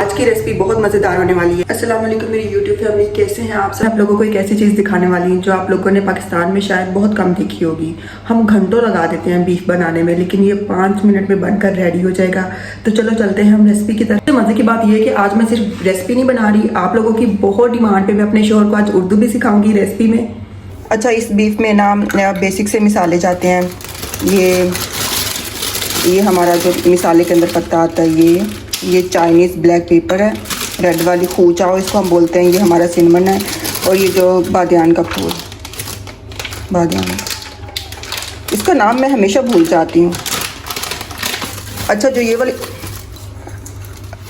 आज की रेसिपी बहुत मज़ेदार होने वाली है। अस्सलाम वालेकुम मेरी यूट्यूब फैमिली, कैसे हैं आप सब। आप लोगों को एक ऐसी चीज़ दिखाने वाली है जो आप लोगों ने पाकिस्तान में शायद बहुत कम देखी होगी। हम घंटों लगा देते हैं बीफ बनाने में, लेकिन ये 5 मिनट में बनकर रेडी हो जाएगा। तो चलो चलते हैं हम रेसिपी की तरफ। मज़े की बात यह है कि आज मैं सिर्फ रेसिपी नहीं बना रही, आप लोगों की बहुत डिमांड पर मैं अपने शोहर को आज उर्दू भी सिखाऊंगी रेसिपी में। अच्छा, इस बीफ में ना बेसिक से मिसाले जाते हैं। ये हमारा जो मिसाले के अंदर पत्ता आता है, ये चाइनीज़ ब्लैक पेपर है, रेड वाली खूचाओ इसको हम बोलते हैं। ये हमारा सिनमन है, और ये जो बादियान का फूल, बादियान, इसका नाम मैं हमेशा भूल जाती हूँ। अच्छा, जो ये वाली,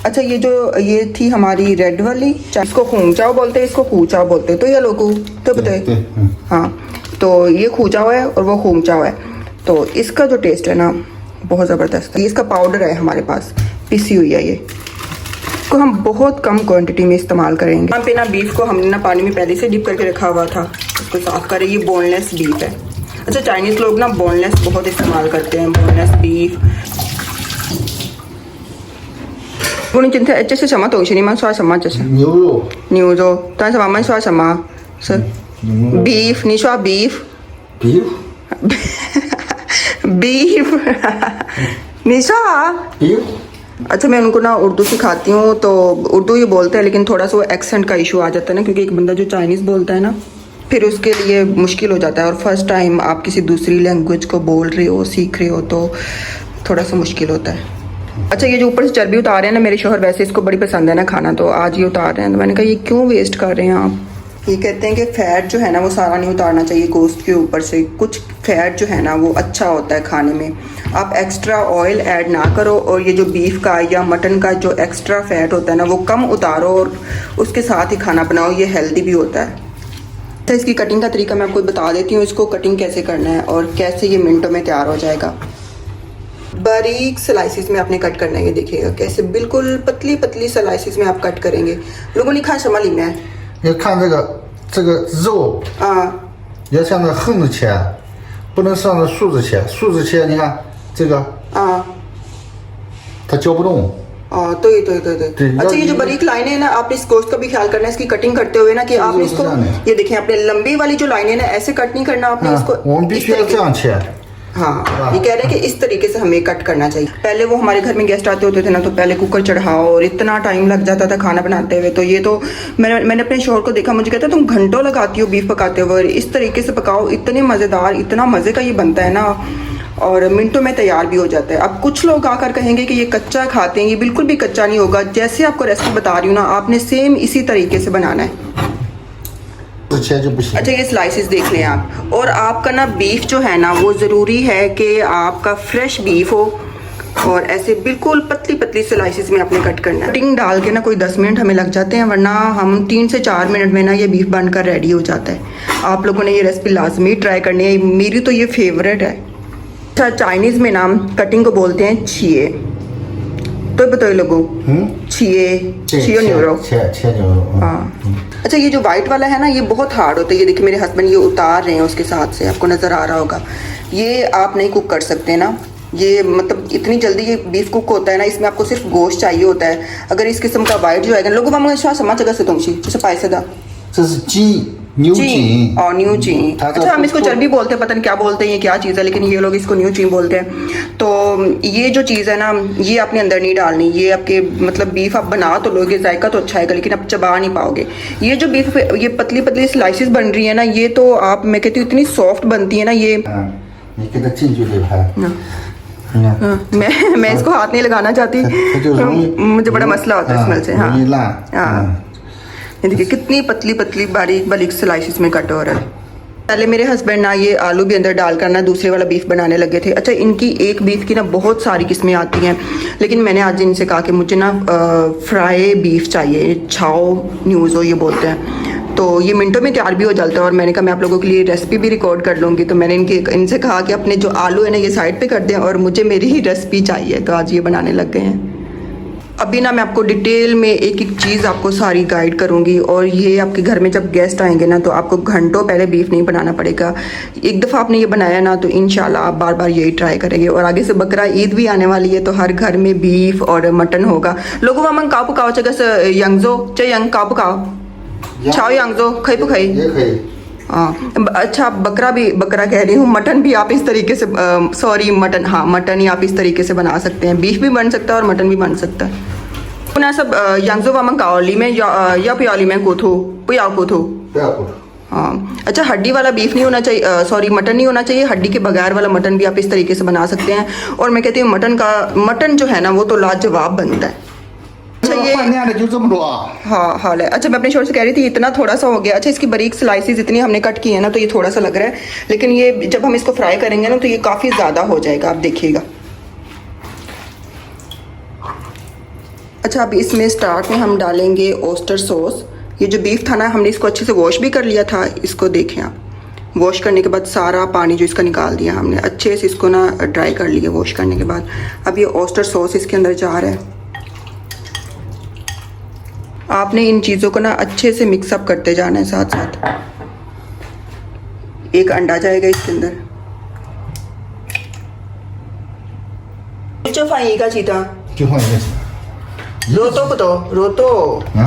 अच्छा ये थी हमारी रेड वाली, इसको खूचाओ बोलते हैं, इसको खूचाओ बोलते हैं। तो ये लोगों तो बताइए। हाँ, तो ये खूचाओ है और वो खूचाओ है। तो इसका जो टेस्ट है ना बहुत ज़बरदस्त है। ये इसका पाउडर है हमारे पास, पिसी हुई है। ये को हम बहुत कम क्वांटिटी में इस्तेमाल करेंगे। यहाँ पे ना बीफ को हमने ना पानी में पहले से डिप करके रखा हुआ था, उसको साफ करें। ये बोनलेस बीफ है। अच्छा, चाइनीज़ लोग ना बोनलेस बहुत इस्तेमाल करते हैं, बोनलेस बीफ। वो नहीं चिंता, अच्छे से समा तो नहीं मैं स्वाद समा जैसे न्यू जो तो समा मैं स्वाद समा सर बीफ नहीं स्वाद बीफ बीफ निशा। अच्छा, मैं उनको ना उर्दू सिखाती हूँ, तो उर्दू ये बोलते हैं, लेकिन थोड़ा सा वो एक्सेंट का इशू आ जाता है ना, क्योंकि एक बंदा जो चाइनीज़ बोलता है ना, फिर उसके लिए मुश्किल हो जाता है। और फर्स्ट टाइम आप किसी दूसरी लैंग्वेज को बोल रहे हो, सीख रहे हो, तो थोड़ा सा मुश्किल होता है। अच्छा, ये जो ऊपर से चर्बी उतार रहे हैं ना, मेरे शोहर वैसे इसको बड़ी पसंद है ना खाना, तो आज ये उतार रहे हैं। तो मैंने कहा ये क्यों वेस्ट कर रहे हैं आप। ये कहते हैं कि फ़ैट जो है ना वो सारा नहीं उतारना चाहिए गोश्त के ऊपर से। कुछ फ़ैट जो है ना वो अच्छा होता है खाने में। आप एक्स्ट्रा ऑयल ऐड ना करो, और ये जो बीफ का या मटन का जो एक्स्ट्रा फ़ैट होता है ना वो कम उतारो, और उसके साथ ही खाना बनाओ। ये हेल्दी भी होता है। तो इसकी कटिंग का तरीका मैं आपको बता देती हूँ, इसको कटिंग कैसे करना है और कैसे ये मिनटों में तैयार हो जाएगा। बारीक स्लाइसिस में आपने कट करना है। ये देखिएगा कैसे बिल्कुल पतली पतली स्लाइसिस में आप कट करेंगे। लोगों ने खा शमाली में 要看这个肉要向着横着切，不能向着竖着切。竖着切，你看这个它嚼不动。对。अच्छा, ये जो बारीक लाइनें हैं ना, आपने इस गोश्त का भी ख्याल करना है इसकी कटिंग करते हुए ना, कि आपने इसको ये देखें, आपने लंबी वाली जो लाइनें ना ऐसे कट नहीं करना आपने इसको। 我们必须要这样切。 हाँ, ये कह रहे हैं कि इस तरीके से हमें कट करना चाहिए। पहले वो हमारे घर में गेस्ट आते होते थे ना, तो पहले कुकर चढ़ाओ और इतना टाइम लग जाता था खाना बनाते हुए। तो ये तो मैंने अपने शोहर को देखा, मुझे कहता तुम घंटों लगाती हो बीफ पकाते हुए, इस तरीके से पकाओ, इतने मज़ेदार, इतना मज़े का ये बनता है ना, और मिनटों में तैयार भी हो जाता है। अब कुछ लोग आकर कहेंगे कि ये कच्चा खाते हैं, ये बिल्कुल भी कच्चा नहीं होगा। जैसे आपको रेसिपी बता रही हूँ ना, आपने सेम इसी तरीके से बनाना है। अच्छा, ये स्लाइसेस देख लें आप। और आपका ना बीफ जो है ना वो ज़रूरी है कि आपका फ्रेश बीफ हो, और ऐसे बिल्कुल पतली पतली स्लाइसेस में आपने कट करना है। कटिंग डाल के ना कोई 10 मिनट हमें लग जाते हैं, वरना हम 3 से 4 मिनट में ना ये बीफ बनकर रेडी हो जाता है। आप लोगों ने ये रेसिपी लाजमी ट्राई करनी है, मेरी तो ये फेवरेट है। अच्छा, चाइनीज़ में ना कटिंग को बोलते हैं छिए, तो बताओ लोगों छिए न्यूरो। हाँ। अच्छा, ये जो वाइट वाला है ना ये बहुत हार्ड होता है। ये देखिए मेरे हस्बैंड ये उतार रहे हैं उसके साथ से, आपको नज़र आ रहा होगा। ये आप नहीं कुक कर सकते ना, ये मतलब इतनी जल्दी ये बीफ कुक होता है ना, इसमें आपको सिर्फ गोश्त चाहिए होता है। अगर इस किस्म का वाइट जो है लोगों में समाज जगह से तुमशी जैसे पैसे दा न्यू ची। अच्छा, हम इसको चर्बी बोलते हैं, पता नहीं क्या बोलते हैं, ये क्या चीज़ है, लेकिन ये लोग इसको न्यू ची बोलते हैं। तो ये जो चीज़ है ना ये आपने अंदर नहीं डालनी। ये आपके मतलब बीफ आप बना तो लोगे, जायका तो अच्छा आएगा, लेकिन आप चबा नहीं पाओगे। ये जो बीफ ये पतली पतली स्लाइसेस बन रही है ना, ये तो आप, मैं कहती हूँ इतनी सॉफ्ट बनती है ना ये। मैं इसको हाथ नहीं लगाना चाहती, मुझे बड़ा मसला होता है स्मेल से। हाँ, ये देखिए कितनी पतली पतली बारीक बारीक स्लाइसेस में कट हो रहा है। पहले मेरे हस्बैंड ना ये आलू भी अंदर डाल कर ना दूसरे वाला बीफ बनाने लगे थे। अच्छा, इनकी एक बीफ की ना बहुत सारी किस्में आती हैं, लेकिन मैंने आज इनसे कहा कि मुझे ना फ्राई बीफ चाहिए, छाओ न्यूज़ो ये बोलते हैं। तो ये मिनटों में तैयार भी हो जाता है। और मैंने कहा मैं आप लोगों के लिए रेसिपी भी रिकॉर्ड कर लूँगी। तो मैंने इनसे कहा कि अपने जो आलू है ना ये साइड पर कर दें, और मुझे मेरी ही रेसिपी चाहिए। तो आज ये बनाने लग गए हैं। अभी ना मैं आपको डिटेल में एक एक चीज़ आपको सारी गाइड करूंगी, और ये आपके घर में जब गेस्ट आएंगे ना तो आपको घंटों पहले बीफ नहीं बनाना पड़ेगा। एक दफ़ा आपने ये बनाया ना तो इंशाल्लाह आप बार बार यही ट्राई करेंगे। और आगे से बकरा ईद भी आने वाली है तो हर घर में बीफ और मटन होगा। लोगों का मन काव पकाओ चगा से यंगजो चे यंग काव पकाओ छाओ यंगजो खई पकाई ये可以 अच्छा बकरा कह रही हूँ, मटन भी आप इस तरीके से सॉरी मटन, हाँ मटन ही आप इस तरीके से बना सकते हैं। बीफ भी बन सकता है और मटन भी बन सकता है। पुनः सब यांगजो वामन काओली में या पियाली में कोथो पुयाओ कोथो 不要过 हाँ। अच्छा हड्डी वाला बीफ नहीं होना चाहिए, सॉरी मटन नहीं होना चाहिए। हड्डी के बगैर वाला मटन भी आप इस तरीके से बना सकते हैं। और मैं कहती हूँ मटन जो है ना वो तो लाजवाब बनता है। अच्छा ये 饭量的就这么多啊 हाँ हाल है। अच्छा मैं अपने शोर से कह रही थी इतना थोड़ा सा हो गया। अच्छा इसकी बारीक स्लाइसेस इतनी हमने कट की है ना तो ये थोड़ा सा लग रहा है, लेकिन ये जब हम इसको फ्राई करेंगे ना तो ये काफ़ी ज़्यादा हो जाएगा, आप देखिएगा। अच्छा अब इसमें स्टार्ट में हम डालेंगे ओस्टर सॉस। ये जो बीफ था ना हमने इसको अच्छे से वॉश भी कर लिया था। इसको देखें आप, वॉश करने के बाद सारा पानी जो इसका निकाल दिया हमने, अच्छे से इसको ना ड्राई कर लिया वॉश करने के बाद। अब ये ओस्टर सॉस इसके अंदर जा रहा है। आपने इन चीज़ों को ना अच्छे से मिक्सअप करते जाना है साथ साथ। एक अंडा जाएगा इसके अंदर। जो फाइएगा चीता 就换一个 रोतो को तो रोतो 啊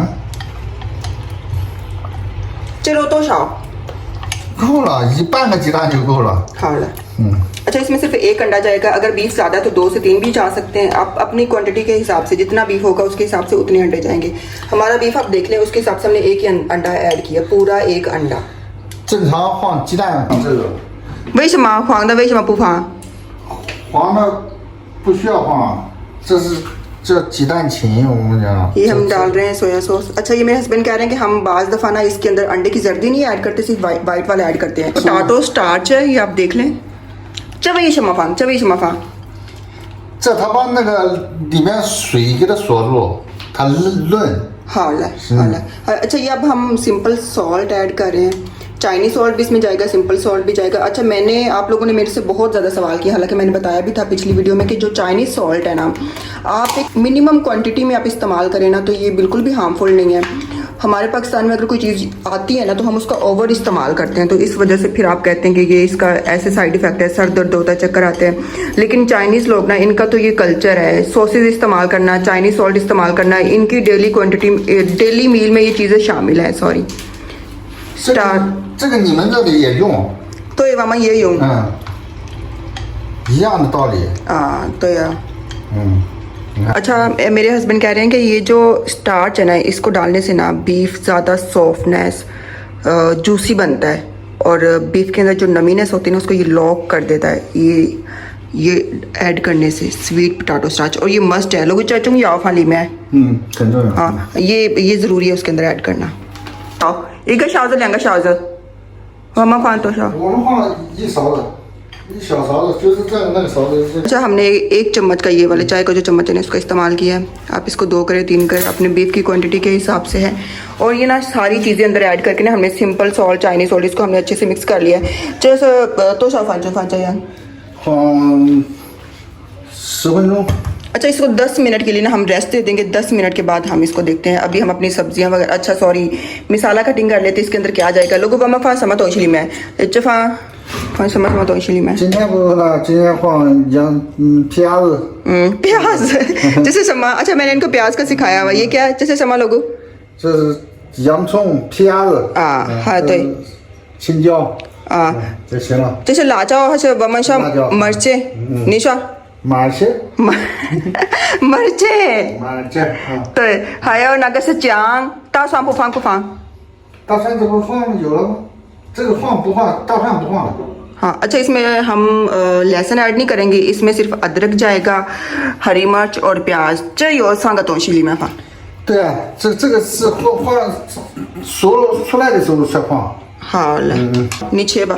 चे रोतो शाओ 够了一半个鸡蛋就够了 हाँ ला। 嗯 अच्छा इसमें सिर्फ एक अंडा जाएगा। अगर बीफ ज़्यादा है तो 2 से 3 भी जा सकते हैं। आप अपनी क्वांटिटी के हिसाब से जितना बीफ होगा उसके हिसाब से उतने अंडे जाएंगे। हमारा बीफ आप देख लें उसके हिसाब से हमने एक ही अंडा ऐड किया, पूरा एक अंडा। 正常放鸡蛋放这个 为什么黄的为什么不放？ 黄的不需要放，这鸡蛋清我们讲 ये हम डाल रहे हैं सोया सॉस। अच्छा ये मेरे हस्बैंड कह रहे हैं कि हम बाज़ दफ़ा ना इसके अंदर अंडे की जर्दी नहीं ऐड करते, सिर्फ वाइट वाला ऐड करते हैं। पोटैटो स्टार्च है ये आप देख लें। चवई शमाफान चवई शमाफान 这它把那个里面水给它锁住，它嫩。 हाँ ला हाँ ला। अच्छा ये अब हम सिंपल सॉल्ट ऐड कर रहे हैं। चाइनीज सॉल्ट भी इसमें जाएगा, सिंपल सॉल्ट भी जाएगा। अच्छा मैंने आप लोगों ने मेरे से बहुत ज़्यादा सवाल किया, हालांकि मैंने बताया भी था पिछली वीडियो में कि जो चाइनीज़ सॉल्ट है ना आप एक मिनिमम क्वांटिटी में आप इस्तेमाल करें ना तो ये बिल्कुल भी हार्मफुल नहीं है। हमारे पाकिस्तान में अगर कोई चीज़ आती है ना तो हम उसका ओवर इस्तेमाल करते हैं, तो इस वजह से फिर आप कहते हैं कि ये इसका ऐसे साइड इफ़ेक्ट है, सर दर्द होता है, चक्कर आते हैं। लेकिन चाइनीज़ लोग ना इनका तो ये कल्चर है सॉसेज इस्तेमाल करना, चाइनीज़ सॉल्ट इस्तेमाल करना, इनकी डेली क्वान्टिटी डेली मील में ये चीज़ें शामिल हैं। सॉरी 这个你们这里也用， तो ये मामा ये यूँ 一样的道理。 तो यार 嗯， अच्छा मेरे हस्बैंड कह रहे हैं कि ये जो स्टार्च है ना इसको डालने से ना बीफ ज़्यादा सॉफ्टनेस जूसी बनता है, और बीफ के अंदर जो नमीनेस होती है ना उसको ये लॉक कर देता है ये ऐड करने से स्वीट पोटैटो स्टार्च। और ये मस्ट है लोग चाचू याओ फाली में 很重要。 हाँ ये ज़रूरी है उसके अंदर ऐड करना। आओ एक का शावज़ लेंगा शावज़ मामा फान तो शाव 我们放一勺子，一小勺子，就是这那个勺子是。 अच्छा हमने 1 चम्मच का ये वाले चाय का जो चम्मच है ना इसका इस्तेमाल किया है। आप इसको 2 करें 3 करें अपने बीफ की क्वांटिटी के हिसाब से है। और ये ना सारी चीज़ें अंदर ऐड करके ना हमने सिंपल सॉल्ट चाइनीज सॉल्ट इसको हमने अच्छे से मिक्स कर लिया है। जैसे तो शाफान चाहिए 放10分钟。 अच्छा इसको 10 मिनट के लिए ना हम रेस्ट दे देंगे। 10 मिनट के बाद हम इसको देखते हैं। अभी हम अपनी सब्जियां वगैरह, अच्छा सॉरी मिसाला कटिंग कर लेते हैं। इसके अंदर क्या जाएगा लोगों को फा समा तो इसलिए मैं चफा फा समा तो इसलिए मैं 今天不了，今天放प्याज प्याज जैसे समा। अच्छा मैंने इनको प्याज का सिखाया हुआ, ये क्या है जैसे समा लोगों 这是洋葱、प्याज हाँ तो 青椒就行了。 जैसे लाचाओ अच्छा वमशा लाचाओ। मर्चे निशा 马些 मर्चे 马这啊， 对，还有那个是姜，大蒜不放不放？ 大蒜这不放有了吗？这个放不放？大蒜不放了。 हाँ अच्छा इसमें हम लहसुन ऐड नहीं करेंगे, इसमें सिर्फ अदरक जाएगा, हरी मिर्च और प्याज।这有3个东西里面放。 对啊，这个是放熟出来的时候才放。 好了，你切吧。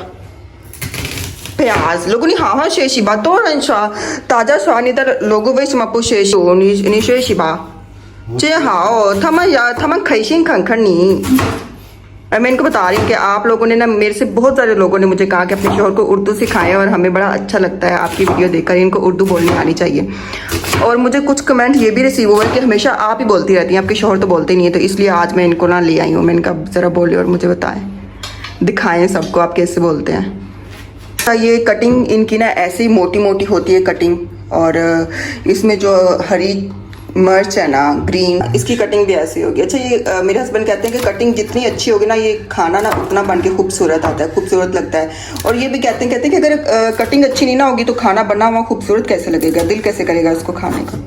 प्याज लोगों ने हाँ学习吧，多人说大家说你的 logo 为什么不学习？你学习吧，这样好，他们开心看看你。मैं इनको बता रही हूँ कि आप लोगों ने ना मेरे से बहुत सारे लोगों ने मुझे कहा कि अपने शोहर को उर्दू सिखाएं, और हमें बड़ा अच्छा लगता है आपकी वीडियो देखकर। इनको उर्दू बोलनी आनी चाहिए। और मुझे कुछ कमेंट ये भी रिसीव हुआ है कि हमेशा आप ही बोलती रहती हैं, आपके शोहर तो बोलते नहीं है, तो इसलिए आज मैं इनको ना ले आई हूँ। मैंने कहा ज़रा बोले और मुझे बताएं, दिखाएं सबको आप कैसे बोलते हैं। ये कटिंग इनकी ना ऐसे ही मोटी मोटी होती है कटिंग, और इसमें जो हरी मिर्च है ना ग्रीन, इसकी कटिंग भी ऐसी होगी। अच्छा ये मेरे हस्बैंड कहते हैं कि कटिंग जितनी अच्छी होगी ना, ये खाना ना उतना बन के खूबसूरत आता है, खूबसूरत लगता है। और ये भी कहते हैं कि अगर कटिंग अच्छी नहीं ना होगी तो खाना बना हुआ खूबसूरत कैसे लगेगा, दिल कैसे करेगा इसको खाने का।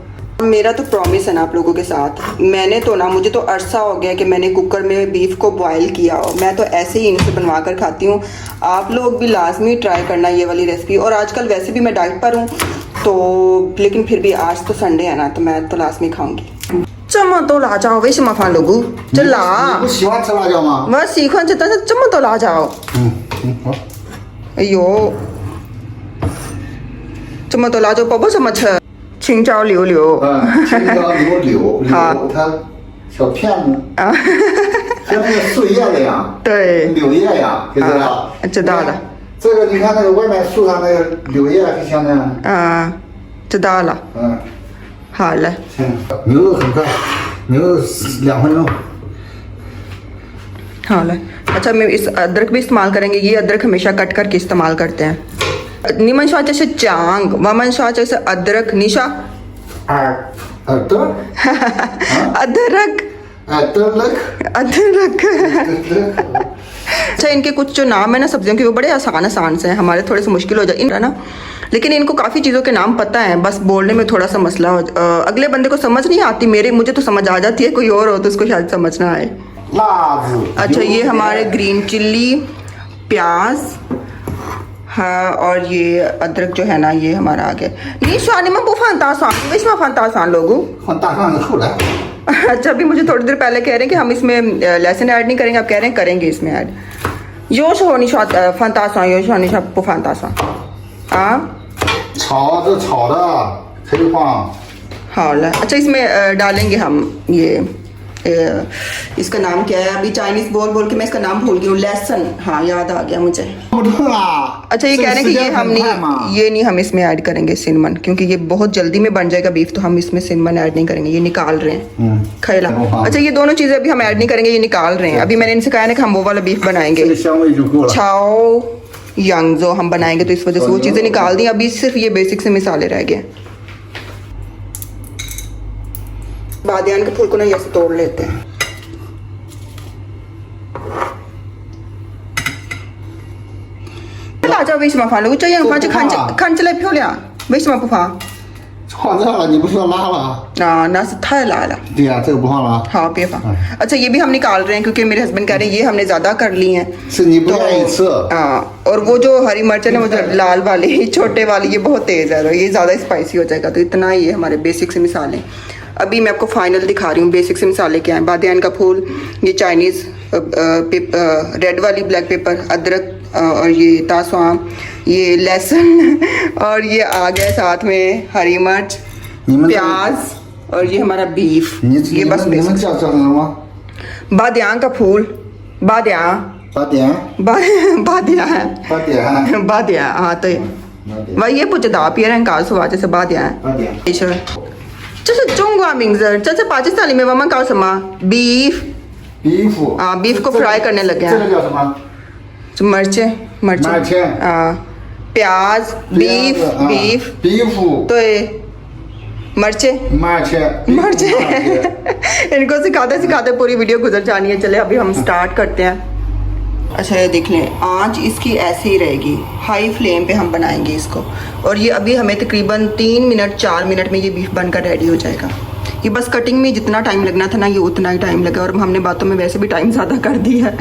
मेरा तो प्रॉमिस है ना आप लोगों के साथ, मैंने तो ना, मुझे तो अरसा हो गया कि मैंने कुकर में बीफ को बॉयल किया हो। मैं तो ऐसे ही इनसे बनवा कर खाती हूँ। आप लोग भी लाजमी ट्राई करना ये वाली रेसिपी। और आजकल वैसे भी मैं डाइट पर हूँ तो, लेकिन फिर भी आज तो संडे है ना, तो मैं तो लाजमी खाऊंगी। 这么多辣椒为什么放logo？ 这你辣不，喜欢吃辣椒吗？我喜欢吃，但是这么多辣椒，好。哎呦，这么多辣椒，宝宝怎么吃？青椒溜溜，青椒柳好它小片子，啊，像那个树叶那样，对，柳叶呀，知道吧？知道了。这个你看那个外面树上那个柳叶就像那样，啊，知道了，好了。行，牛肉很快，牛肉2分钟。 हाँ ले। अच्छा मैं इस अदरक भी इस्तेमाल करेंगे। ये अदरक हमेशा कट करके इस्तेमाल करते हैं। निमन शाह जैसे चांग, वमन शाह जैसे अदरक, निशा अदरक अदरक अदरक। अच्छा इनके कुछ जो नाम है ना सब्जियों के, वो बड़े आसान से हैं, हमारे थोड़े से मुश्किल हो जाए इन ना, लेकिन इनको काफ़ी चीज़ों के नाम पता है, बस बोलने में थोड़ा सा मसला हो। अगले बंदे को समझ नहीं आती, मुझे तो समझ आ जाती है, कोई और हो तो उसको शायद समझ ना आए। अच्छा ये हमारे ग्रीन चिल्ली, प्याज, हाँ, और ये अदरक जो है ना ये हमारा आ गया। ये स्वानी में फंतासान लोगों। अच्छा अभी मुझे थोड़ी देर पहले कह रहे हैं कि हम इसमें लहसुन ऐड नहीं करेंगे, आप कह रहे हैं करेंगे इसमें ऐड। योश हो नहीं फंतासान, योश हो नहीं फंतासान। हाँ अच्छा इसमें डालेंगे हम ये इसका नाम क्या है, अभी चाइनीज बोल के मैं इसका नाम भूल गई हूँ। लहसुन, हाँ याद आ गया मुझे। अच्छा ये कह रहे हैं कि ये नहीं हम इसमें ऐड करेंगे सिनेमन, क्योंकि ये बहुत जल्दी में बन जाएगा बीफ, तो हम इसमें सिनेमन ऐड नहीं करेंगे, ये निकाल रहे हैं खैला। अच्छा ये दोनों चीजें अभी हम ऐड नहीं करेंगे, ये निकाल रहे हैं। अभी मैंने इनसे कहा है कि हम वो वाला बीफ बनाएंगे, छाओ यांगजो हम बनाएंगे, तो इस वजह से वो चीजें निकाल दी। अभी सिर्फ ये बेसिक से मिसाले रह गए। बादियान के फूल को ना ऐसे तोड़ लेते हैं। लाजा वेश माफा लो चाहिए खांचले फ्योल्या वेश माफा 放这了，你不是要拉了？ ना से था लाला। 对呀，这个不放了。 हाँ पे फा। अच्छा ये भी हम निकाल रहे हैं क्योंकि मेरे हस्बैंड कह रहे हैं ये हमने ज्यादा कर ली हैं। 是你不愿意吃。 और वो जो हरी मिर्च है ना, वो जो लाल वाली छोटे वाली, ये बहुत तेज है, ये ज्यादा स्पाइसी हो जाएगा, तो इतना ये हमारे बेसिक से मिसालें। अभी मैं आपको फाइनल दिखा रही हूँ बेसिक से मिसाले क्या हैं। बादियान का फूल, ये चाइनीज़ रेड वाली ब्लैक पेपर, अदरक, और ये तासवाम, ये लहसुन, और ये आ गया साथ में हरी मिर्च, प्याज, और ये हमारा बीफ। ये बस बादियान का फूल, बादिया हाँ तो वही ये पूछता पियर हैं काल सुबह जैसे बादिया है। 这是中国名字，这是巴基斯坦里面我们搞什么 beef beef को फ्राई करने लगे हैं। 这个叫什么？ मिर्चें प्याज, बीफ तो मिर्चें इनको सिखाते पूरी वीडियो गुजर जानी है। चले अभी हम स्टार्ट करते हैं। अच्छा ये देख लें, आंच इसकी ऐसे ही रहेगी, हाई फ्लेम पे हम बनाएंगे इसको। और ये अभी हमें तकरीबन 3 मिनट 4 मिनट में ये बीफ बनकर रेडी हो जाएगा। ये बस कटिंग में जितना टाइम लगना था ना, ये उतना ही टाइम लगा, और हमने बातों में वैसे भी टाइम ज़्यादा कर दिया है।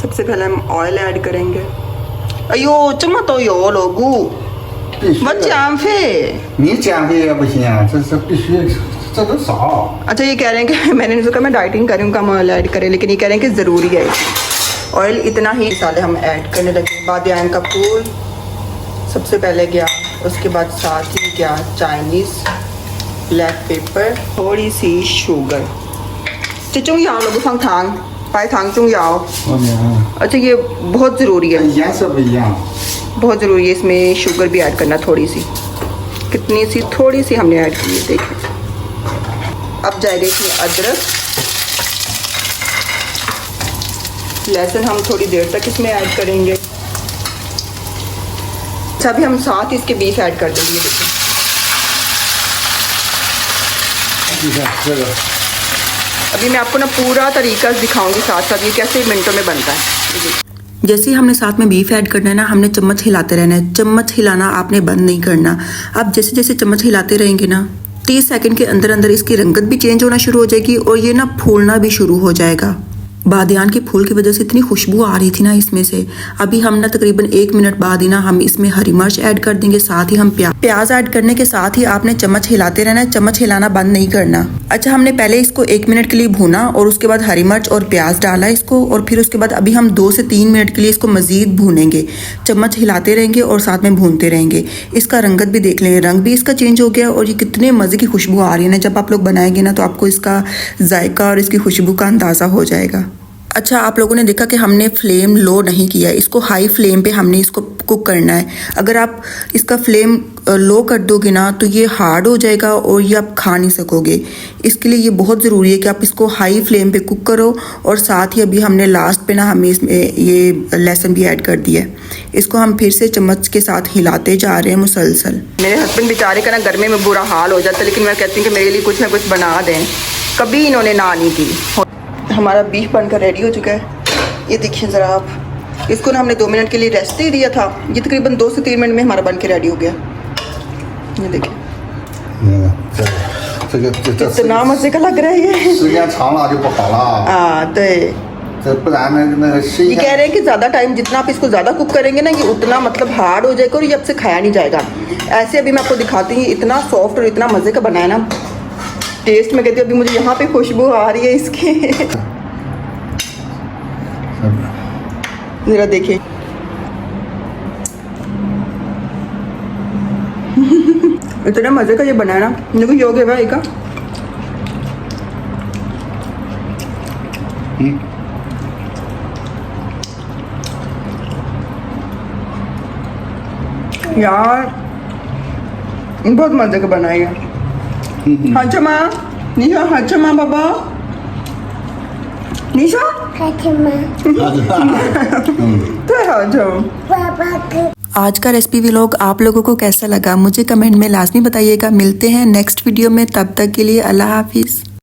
सबसे पहले हम ऑयल ऐड करेंगे। अयो चम्मच तो यो लोगू वो जामफे 你减肥也不行，这是必须，这都少。 अच्छा ये कह रहे हैं कि मैंने इनको कहा मैं डाइटिंग करूँ, कम ऑयल ऐड करें, लेकिन ये कह रहे हैं कि ज़रूरी है ऑयल इतना ही। मसाले हम ऐड करने लगे। बादियान का फूल सबसे पहले गया, उसके बाद साथ ही गया चाइनीज़ ब्लैक पेपर, थोड़ी सी शुगर। चिचुंग याओ लोगों फंग थांग पाई थांग चुंग याओ। अच्छा ये बहुत ज़रूरी है, 颜色不一样。 बहुत ज़रूरी है इसमें शुगर भी ऐड करना थोड़ी सी। कितनी सी थोड़ी सी हमने ऐड की है, देखिए। अब जाएगा इसमें अदरक, लहसुन हम थोड़ी देर तक इसमें ऐड करेंगे। अभी हम साथ इसके बीफ ऐड कर देंगे। देखिए अभी मैं आपको ना पूरा तरीका दिखाऊंगी साथ साथ ये कैसे मिनटों में बनता है। जैसे ही हमने साथ में बीफ ऐड करना है ना, हमने चम्मच हिलाते रहना है। चम्मच हिलाना आपने बंद नहीं करना। आप जैसे जैसे चम्मच हिलाते रहेंगे ना, 30 सेकंड के अंदर अंदर इसकी रंगत भी चेंज होना शुरू हो जाएगी और ये ना फूलना भी शुरू हो जाएगा। बादियान के फूल की वजह से इतनी खुशबू आ रही थी ना इसमें से। अभी हम ना तकरीबन 1 मिनट बाद ही ना हम इसमें हरी मिर्च ऐड कर देंगे, साथ ही हम प्याज ऐड करने के साथ ही आपने चम्मच हिलाते रहना है, चम्मच हिलाना बंद नहीं करना। अच्छा, हमने पहले इसको 1 मिनट के लिए भूना और उसके बाद हरी मिर्च और प्याज डाला इसको, और फिर उसके बाद अभी हम 2 से 3 मिनट के लिए इसको मजीद भूनेंगे। चम्मच हिलाते रहेंगे और साथ में भूनते रहेंगे। इसका रंगत भी देख लेंगे, रंग भी इसका चेंज हो गया और ये कितने मज़े की खुशबू आ रही है ना। जब आप लोग बनाएंगे ना तो आपको इसका जायका और इसकी खुशबू का अंदाज़ा हो जाएगा। अच्छा, आप लोगों ने देखा कि हमने फ्लेम लो नहीं किया, इसको हाई फ्लेम पे हमने इसको कुक करना है। अगर आप इसका फ्लेम लो कर दोगे ना तो ये हार्ड हो जाएगा और ये आप खा नहीं सकोगे। इसके लिए ये बहुत ज़रूरी है कि आप इसको हाई फ्लेम पे कुक करो। और साथ ही अभी हमने लास्ट पे ना हमें इसमें ये लहसुन भी ऐड कर दिया है। इसको हम फिर से चम्मच के साथ हिलाते जा रहे हैं मुसलसल। मेरे हस्बैंड बेचारे का ना गर्मी में बुरा हाल हो जाता है, लेकिन मैं कहती हूँ कि मेरे लिए कुछ ना कुछ बना दें। कभी इन्होंने ना नहीं की। हमारा बीफ बनकर रेडी हो चुका है। ये देखिए ज़रा आप, इसको ना हमने 2 मिनट के लिए रेस्ट दे दिया था। ये तकरीबन 2 से 3 मिनट में हमारा बन के रेडी हो गया। ये देखिए कितना मज़े का लग रहा है ये। 时间长了就不好了。 हाँ,对，这不然那个时 ये कह रहे हैं कि ज़्यादा टाइम जितना आप इसको ज़्यादा कुक करेंगे ना, ये उतना मतलब हार्ड हो जाएगा और ये आपसे खाया नहीं जाएगा। ऐसे अभी मैं आपको दिखाती हूँ, इतना सॉफ्ट और इतना मज़े का बनाया ना। टेस्ट में कहती हूँ अभी मुझे यहाँ पे खुशबू आ रही है इसकी। जरा देखिए इतना मजे का ये बनाया ना, देखो योग है भाई का। यार बहुत मजे का बनाया। हाँ चमा निशा, हाँ चमा बाबा निशा आज का रेसिपी व्लॉग आप लोगों को कैसा लगा मुझे कमेंट में लाजमी बताइएगा। मिलते हैं नेक्स्ट वीडियो में, तब तक के लिए अल्लाह हाफिज़।